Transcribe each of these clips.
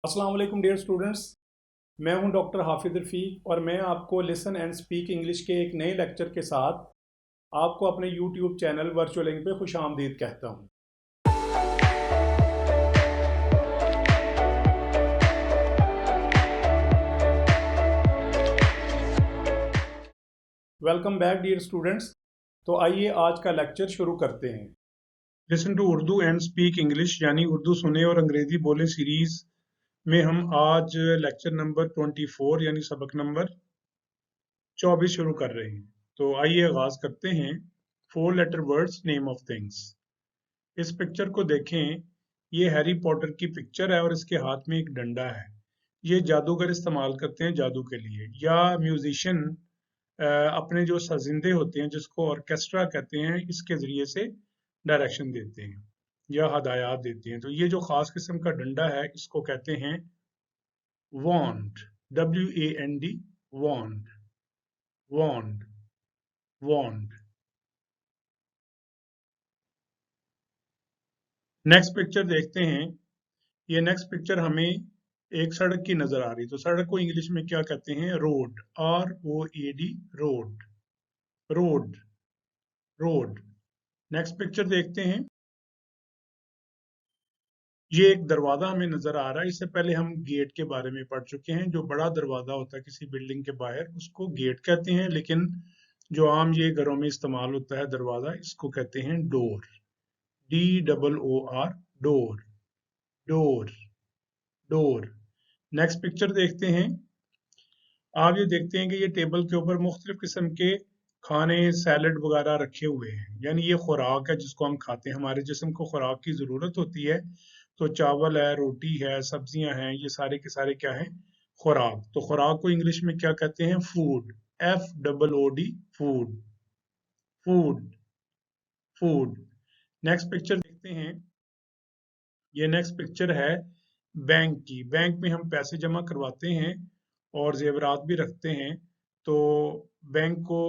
अस्सलाम वालेकुम dear students. मैं हूं डॉक्टर हाफिज रफ़ीक और मैं आपको लिसन एंड स्पीक इंग्लिश के एक नए लेक्चर के साथ आपको अपने यूट्यूब चैनल वर्चुअलिंग पे खुश आमदीद कहता हूं। Welcome back dear students. तो आइए आज का लेक्चर शुरू करते हैं। Listen to Urdu and speak English यानी उर्दू सुने और अंग्रेजी बोले सीरीज में हम आज लेक्चर नंबर 24 यानी सबक नंबर 24 शुरू कर रहे हैं। तो आइए आगाज करते हैं। 4 letter words name of things. इस पिक्चर को देखें, ये हैरी पॉटर की पिक्चर है और इसके हाथ में एक डंडा है। ये जादूगर इस्तेमाल करते हैं जादू के लिए, या म्यूजिशियन अपने जो सजिंदे होते हैं जिसको ऑर्केस्ट्रा कहते हैं इसके जरिए से डायरेक्शन देते हैं या हदायत देते हैं। तो ये जो खास किस्म का डंडा है इसको कहते हैं वॉन्ड, WAND, वॉन्ड, वॉन्ड, वॉन्ड। नेक्स्ट पिक्चर देखते हैं। ये नेक्स्ट पिक्चर हमें एक सड़क की नजर आ रही। तो सड़क को इंग्लिश में क्या कहते हैं? Road, ROAD, road, road, road. Next picture देखते हैं। ये एक दरवाजा हमें नजर आ रहा है। इससे पहले हम गेट के बारे में पढ़ चुके हैं। जो बड़ा दरवाजा होता है किसी बिल्डिंग के बाहर उसको गेट कहते हैं, लेकिन जो आम ये घरों में इस्तेमाल होता है दरवाजा, इसको कहते हैं door, DOOR, door, door, door. Next picture देखते हैं। आप ये देखते हैं कि ये टेबल के ऊपर मुख्तलिफ किस्म के खाने, सैलड वगैरह रखे हुए हैं, यानी ये खुराक है जिसको हम खाते हैं। हमारे जिस्म को खुराक की ज़रूरत होती है, तो चावल है, रोटी है, सब्जियां हैं, ये सारे के सारे क्या हैं? खुराक। तो खुराक को इंग्लिश में क्या कहते हैं? Food, FOOD, food, food, food. Next picture देखते हैं। ये नेक्स्ट पिक्चर है बैंक की। बैंक में हम पैसे जमा करवाते हैं और जेवरात भी रखते हैं। तो बैंक को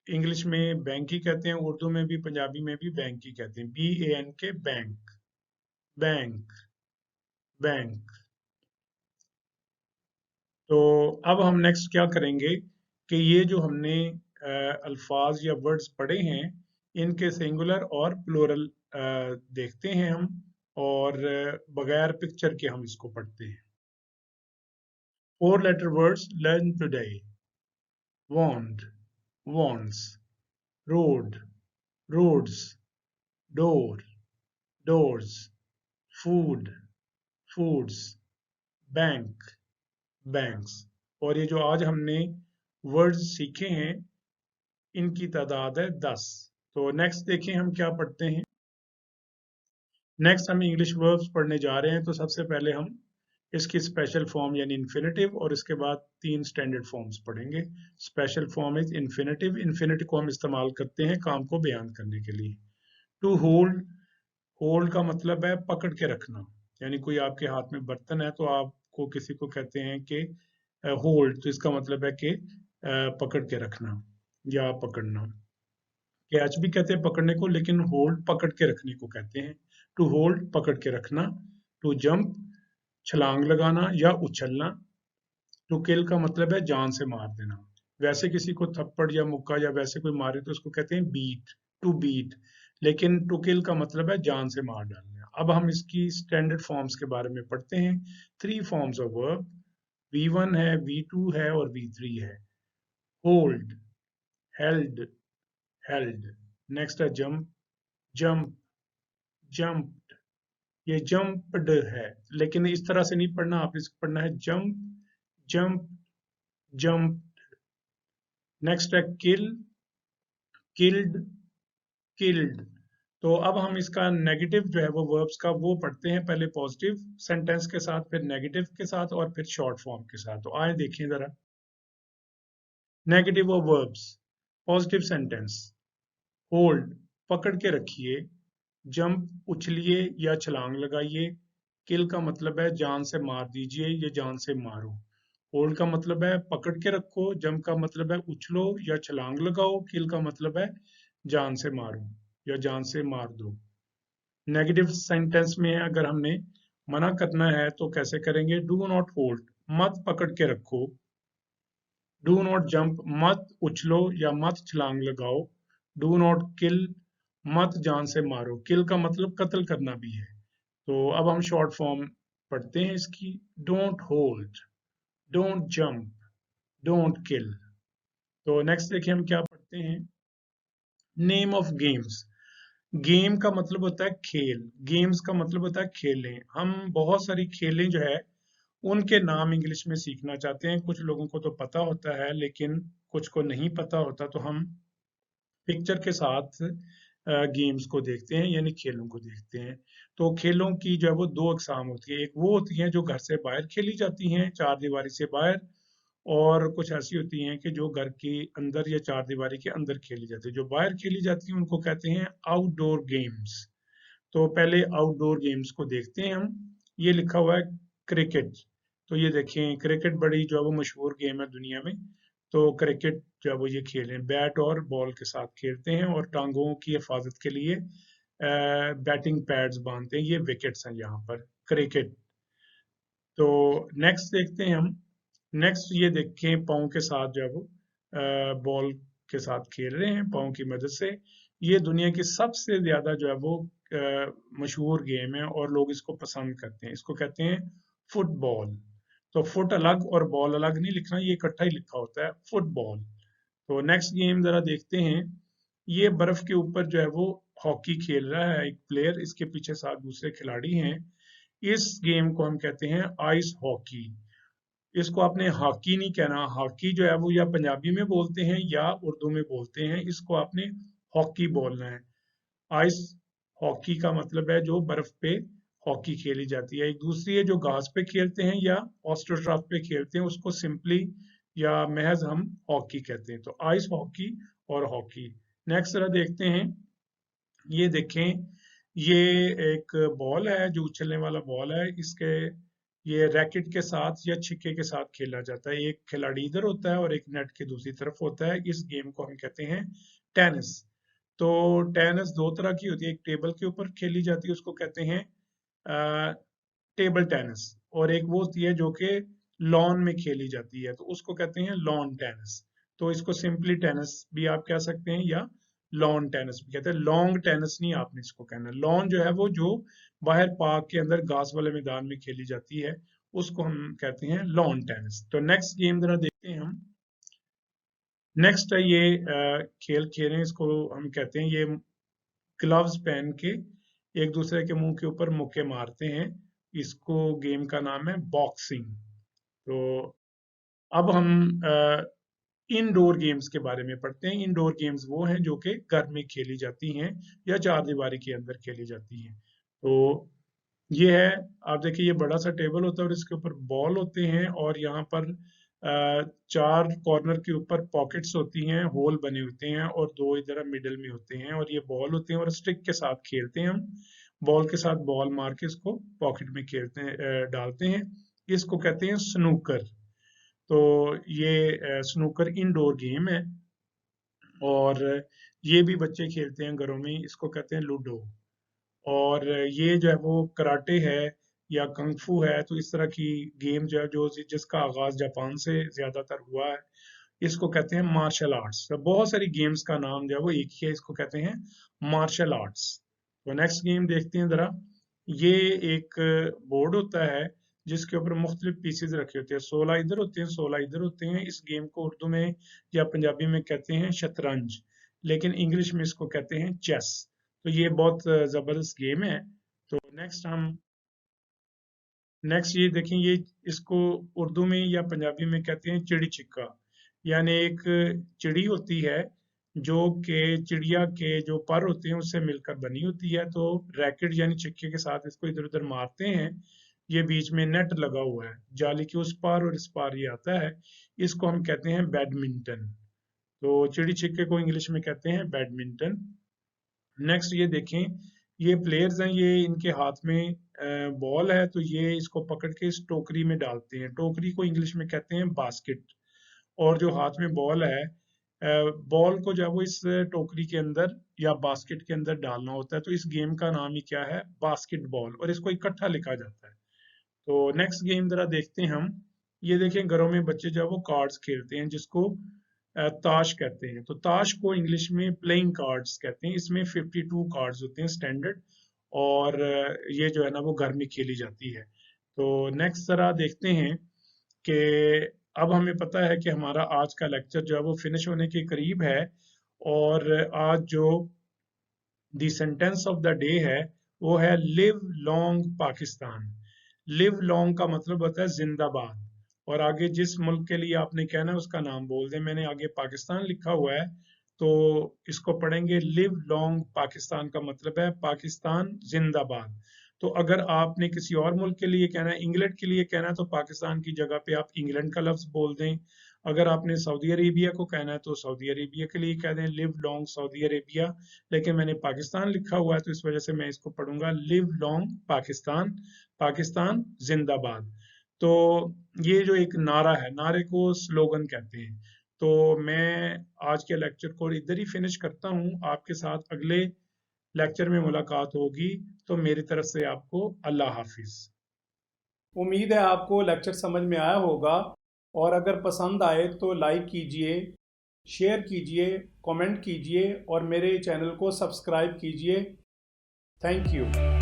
इंग्लिश में बैंक ही कहते हैं, उर्दू में भी पंजाबी में भी बैंक ही कहते हैं, BANK, बैंक, बैंक, बैंक। तो अब हम नेक्स्ट क्या करेंगे कि ये जो हमने अल्फाज या वर्ड्स पढ़े हैं इनके सिंगुलर और प्लूरल देखते हैं हम, और बगैर पिक्चर के हम इसको पढ़ते हैं। 4 letter words learn today. Want, wants, road, roads, door, doors, food, foods, bank, banks। और ये जो आज हमने वर्ड्स सीखे हैं इनकी तादाद है 10। तो नेक्स्ट देखें हम क्या पढ़ते हैं। नेक्स्ट हम इंग्लिश वर्ब्स पढ़ने जा रहे हैं। तो सबसे पहले हम इसकी स्पेशल फॉर्म यानी इन्फिनेटिव, और इसके बाद 3 स्टैंडर्ड फॉर्म्स पढ़ेंगे। Special form is infinitive. Infinitive को हम इस्तेमाल करते हैं काम को बयान करने के लिए। टू होल्ड, होल्ड का मतलब है पकड़ के रखना, यानी कोई आपके हाथ में बर्तन है तो आपको किसी को कहते हैं कि होल्ड, तो इसका मतलब है कि पकड़ के रखना या पकड़ना। कैच भी कहते हैं पकड़ने को, लेकिन होल्ड पकड़ के रखने को कहते हैं। टू होल्ड, पकड़ के रखना। टू जंप, छलांग लगाना या उछलना। टू किल का मतलब है जान से मार देना। वैसे किसी को थप्पड़ या मुक्का या वैसे कोई मारे तो उसको कहते हैं बीट, टू बीट, लेकिन टू किल का मतलब है जान से मार डालना। अब हम इसकी स्टैंडर्ड फॉर्म्स के बारे में पढ़ते हैं। 3 फॉर्म्स ऑफ वर्ब, V1 है, V2 है और V3 है। Hold, held, held. नेक्स्ट है जंप, जंप, जंप्ड। ये जंप्ड है, लेकिन इस तरह से नहीं पढ़ना, आप इसको पढ़ना है जंप, जंप, जंप। नेक्स्ट है किल, किल्ड, किल्ड। तो अब हम इसका नेगेटिव जो है वो वर्ब्स का वो पढ़ते हैं, पहले पॉजिटिव सेंटेंस के साथ, फिर नेगेटिव के साथ और फिर शॉर्ट फॉर्म के साथ। तो आए देखें जरा negative of verbs. Positive sentence, hold, पकड़ के रखिए। जंप, उछलिए या छलांग लगाइए। किल का मतलब है जान से मार दीजिए या जान से मारो। होल्ड का मतलब है पकड़ के रखो। जंप का मतलब है उछलो या छलांग लगाओ। किल का मतलब है जान से मारो या जान से मार दो। नेगेटिव सेंटेंस में अगर हमने मना करना है तो कैसे करेंगे? डू नॉट होल्ड, मत पकड़ के रखो। डू नॉट जंप, मत उछलो या मत छलांग लगाओ। डू नॉट किल, मत जान से मारो। किल का मतलब कत्ल करना भी है। तो अब हम शॉर्ट फॉर्म पढ़ते हैं इसकी। Don't hold, don't jump, don't kill. तो नेक्स्ट देखिए हम क्या पढ़ते हैं। Name of games. गेम का मतलब होता है खेल, गेम्स का मतलब होता है खेलें। हम बहुत सारी खेलें जो है उनके नाम इंग्लिश में सीखना चाहते हैं। कुछ लोगों को तो पता होता है लेकिन कुछ को नहीं पता होता, तो हम पिक्चर के साथ गेम्स को देखते हैं यानी खेलों को देखते हैं। तो खेलों की जो है वो दो अकसाम होती है। एक वो होती हैं जो घर से बाहर खेली जाती हैं, चार दीवारी से बाहर, और कुछ ऐसी होती हैं कि जो घर के अंदर या चार दीवारी के अंदर खेली जाती है। जो बाहर खेली जाती हैं उनको कहते हैं आउटडोर गेम्स। तो पहले आउटडोर गेम्स को देखते हैं हम। ये लिखा हुआ है क्रिकेट। तो ये देखें, क्रिकेट बड़ी जो है वो मशहूर गेम है दुनिया में। तो क्रिकेट जो है वो ये खेलें, बैट और बॉल के साथ खेलते हैं और टांगों की हिफाजत के लिए बैटिंग पैड्स बांधते हैं। ये विकेट्स हैं यहाँ पर क्रिकेट। तो नेक्स्ट देखते हैं हम। नेक्स्ट ये देखें, पाँव के साथ जो है वो बॉल के साथ खेल रहे हैं पाँव की मदद से। ये दुनिया की सबसे ज्यादा जो है वो मशहूर गेम है और लोग इसको पसंद करते हैं। इसको कहते हैं फुटबॉल। तो फुट अलग और बॉल अलग नहीं लिखना, ये इकट्ठा ही लिखा होता है, फुटबॉल। तो नेक्स्ट गेम जरा देखते हैं। ये बर्फ के ऊपर जो है वो हॉकी खेल रहा है एक प्लेयर, इसके पीछे सात दूसरे खिलाड़ी हैं। इस गेम को हम कहते हैं आइस हॉकी। इसको आपने हॉकी नहीं कहना, हॉकी जो है वो या पंजाबी में बोलते हैं या उर्दू में बोलते हैं, इसको आपने हॉकी बोलना है। आइस हॉकी का मतलब है जो बर्फ पे हॉकी खेली जाती है। एक दूसरी है जो घास पे खेलते हैं या ऑस्ट्रोटर्फ पे खेलते हैं, उसको सिंपली या महज हम हॉकी कहते हैं। तो आइस हॉकी और हॉकी। नेक्स्ट जरा देखते हैं। ये देखें, ये एक बॉल है जो उछलने वाला बॉल है। इसके ये रैकेट के साथ या छिक्के के साथ खेला जाता है। एक खिलाड़ी इधर होता है और एक नेट के दूसरी तरफ होता है। इस गेम को हम कहते हैं टेनिस। तो टेनिस दो तरह की होती है, एक टेबल के ऊपर खेली जाती है उसको कहते हैं टेबल टेनिस, और एक वो होती है जो कि लॉन में खेली जाती है तो उसको कहते हैं लॉन टेनिस। तो इसको सिंपली टेनिस भी आप कह सकते हैं या लॉन टेनिस भी कहते हैं। लॉन्ग टेनिस नहीं आपने इसको कहना। लॉन जो है वो जो बाहर पार्क के अंदर घास वाले मैदान में खेली जाती है उसको हम कहते हैं लॉन टेनिस। तो नेक्स्ट गेम जरा देखते हैं हम। नेक्स्ट है ये खेल खेल रहे हैं, इसको हम कहते हैं, ये ग्लव्स पहन के एक दूसरे के मुंह के ऊपर मुक्के मारते हैं। इसको गेम का नाम है बॉक्सिंग। तो अब हम इंडोर गेम्स के बारे में पढ़ते हैं। इंडोर गेम्स वो हैं जो कि घर में खेली जाती हैं या चार दीवारी के अंदर खेली जाती हैं। तो ये है, आप देखिए, ये बड़ा सा टेबल होता है और इसके ऊपर बॉल होते हैं और यहाँ पर चार कॉर्नर के ऊपर पॉकेट्स होती हैं, होल बने होते हैं और दो इधर मिडिल में होते हैं और ये बॉल होते हैं और स्टिक के साथ खेलते हैं हम। बॉल के साथ बॉल मार के इसको पॉकेट में खेलते हैं, डालते हैं। इसको कहते हैं स्नूकर। तो ये स्नूकर इंडोर गेम है और ये भी बच्चे खेलते हैं घरों में। इसको कहते हैं लूडो। और ये जो है वो कराटे है या कंगफू है, तो इस तरह की गेम जो है जो जिसका आगाज जापान से ज्यादातर हुआ है, इसको कहते हैं मार्शल आर्ट्स। तो बहुत सारी गेम्स का नाम जो है वो एक ही है, इसको कहते हैं मार्शल आर्ट्स। तो नेक्स्ट गेम देखते हैं जरा। ये एक बोर्ड होता है जिसके ऊपर मुख्तलिफ पीसेज रखे होते हैं। 16 इधर होते हैं, 16 इधर होते हैं। इस गेम को उर्दू में या पंजाबी में कहते हैं शतरंज, लेकिन इंग्लिश में इसको कहते हैं चेस। तो ये बहुत जबरदस्त गेम है। तो नेक्स्ट ये देखें, ये इसको उर्दू में या पंजाबी में कहते हैं चिड़ी छिक्का। यानी एक चिड़ी होती है जो कि चिड़िया के जो पर होते हैं उससे मिलकर बनी होती है। तो रैकेट यानी छिक्के के साथ इसको इधर उधर मारते हैं। ये बीच में नेट लगा हुआ है, जाली के उस पार और इस पार ये आता है। इसको हम कहते हैं बैडमिंटन। तो चिड़ी छिक्के को इंग्लिश में कहते हैं बैडमिंटन। नेक्स्ट ये देखें, ये प्लेयर्स हैं, ये इनके हाथ में बॉल है, तो ये इसको पकड़ के इस टोकरी में डालते हैं। टोकरी को इंग्लिश में कहते हैं बास्केट। और जो हाथ में बॉल है, बॉल को जो है वो इस टोकरी के अंदर या बास्केट के अंदर डालना होता है। तो इस गेम का नाम ही क्या है? बास्केटबॉल। और इसको इकट्ठा लिखा जाता है। तो नेक्स्ट गेम जरा देखते हैं हम। ये देखें, घरों में बच्चे जो है वो कार्ड्स खेलते हैं, जिसको ताश कहते हैं। तो ताश को इंग्लिश में प्लेइंग कार्ड्स कहते हैं। इसमें 52 कार्ड्स होते हैं स्टैंडर्ड, और ये जो है ना वो घर में खेली जाती है। तो नेक्स्ट जरा देखते हैं कि अब हमें पता है कि हमारा आज का लेक्चर जो है वो फिनिश होने के करीब है, और आज जो the sentence of the day है वो है live long Pakistan. Live long का मतलब होता है जिंदाबाद, और आगे जिस मुल्क के लिए आपने कहना है उसका नाम बोल दें। मैंने आगे पाकिस्तान लिखा हुआ है, तो इसको पढ़ेंगे लिव लॉन्ग पाकिस्तान का मतलब है पाकिस्तान जिंदाबाद। तो अगर आपने किसी और मुल्क के लिए कहना है, इंग्लैंड के लिए कहना है, तो पाकिस्तान की जगह पे आप इंग्लैंड का लफ्ज बोल दें। अगर आपने सऊदी अरेबिया को कहना है तो सऊदी अरेबिया के लिए कह दें लिव लॉन्ग सऊदी अरेबिया। लेकिन मैंने पाकिस्तान लिखा हुआ है तो इस वजह से मैं इसको पढ़ूंगा लिव लॉन्ग पाकिस्तान, पाकिस्तान जिंदाबाद। तो ये जो एक नारा है, नारे को स्लोगन कहते हैं। तो मैं आज के लेक्चर को इधर ही फिनिश करता हूँ। आपके साथ अगले लेक्चर में मुलाकात होगी। तो मेरी तरफ से आपको अल्लाह हाफिज। उम्मीद है आपको लेक्चर समझ में आया होगा, और अगर पसंद आए तो लाइक कीजिए, शेयर कीजिए, कमेंट कीजिए और मेरे चैनल को सब्सक्राइब कीजिए। Thank you.